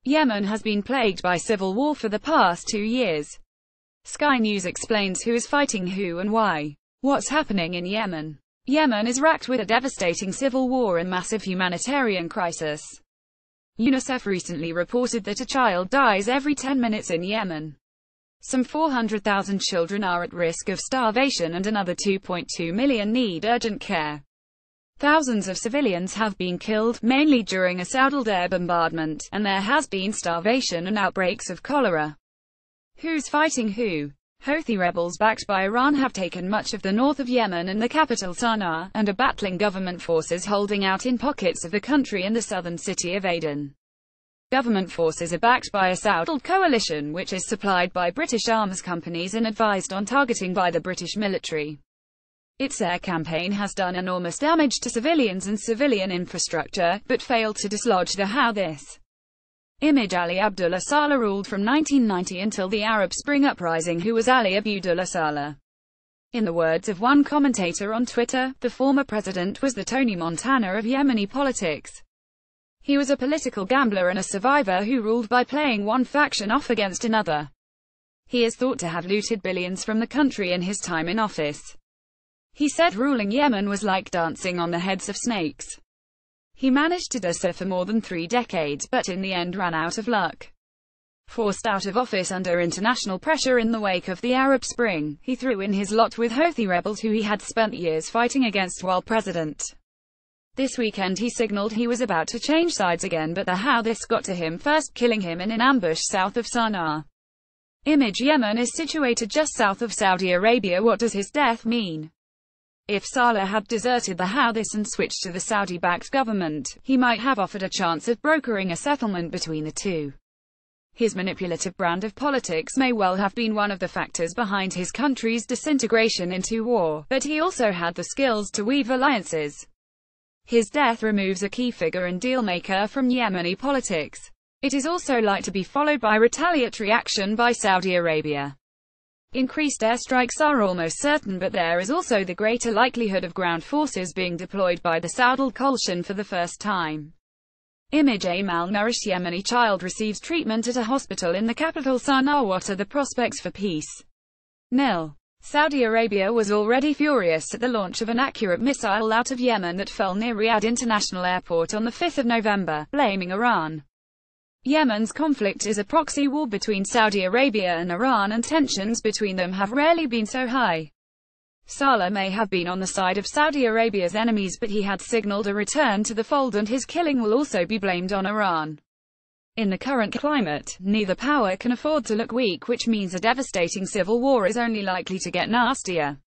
Yemen has been plagued by civil war for the past 2 years. Sky News explains who is fighting who and why. What's happening in Yemen? Yemen is racked with a devastating civil war and massive humanitarian crisis. UNICEF recently reported that a child dies every 10 minutes in Yemen. Some 400,000 children are at risk of starvation and another 2.2 million need urgent care. Thousands of civilians have been killed, mainly during a Saudi air bombardment, and there has been starvation and outbreaks of cholera. Who's fighting who? Houthi rebels backed by Iran have taken much of the north of Yemen and the capital Sana'a, and are battling government forces holding out in pockets of the country and the southern city of Aden. Government forces are backed by a Saudi coalition which is supplied by British arms companies and advised on targeting by the British military. Its air campaign has done enormous damage to civilians and civilian infrastructure, but failed to dislodge the Houthis. Image Ali Abdullah Saleh ruled from 1990 until the Arab Spring uprising. Who was Ali Abdullah Saleh? In the words of one commentator on Twitter, the former president was the Tony Montana of Yemeni politics. He was a political gambler and a survivor who ruled by playing one faction off against another. He is thought to have looted billions from the country in his time in office. He said ruling Yemen was like dancing on the heads of snakes. He managed to do so for more than 3 decades, but in the end ran out of luck. Forced out of office under international pressure in the wake of the Arab Spring, he threw in his lot with Houthi rebels who he had spent years fighting against while president. This weekend he signaled he was about to change sides again, but the Houthis got to him first, killing him in an ambush south of Sana'a. Image Yemen is situated just south of Saudi Arabia. What does his death mean? If Saleh had deserted the Houthis and switched to the Saudi-backed government, he might have offered a chance of brokering a settlement between the two. His manipulative brand of politics may well have been one of the factors behind his country's disintegration into war, but he also had the skills to weave alliances. His death removes a key figure and dealmaker from Yemeni politics. It is also likely to be followed by retaliatory action by Saudi Arabia. Increased airstrikes are almost certain, but there is also the greater likelihood of ground forces being deployed by the Saudi coalition for the first time. Image A malnourished Yemeni child receives treatment at a hospital in the capital Sana'a. What are the prospects for peace? Nil. Saudi Arabia was already furious at the launch of an accurate missile out of Yemen that fell near Riyadh International Airport on the 5th of November, blaming Iran. Yemen's conflict is a proxy war between Saudi Arabia and Iran, and tensions between them have rarely been so high. Saleh may have been on the side of Saudi Arabia's enemies, but he had signaled a return to the fold, and his killing will also be blamed on Iran. In the current climate, neither power can afford to look weak, which means a devastating civil war is only likely to get nastier.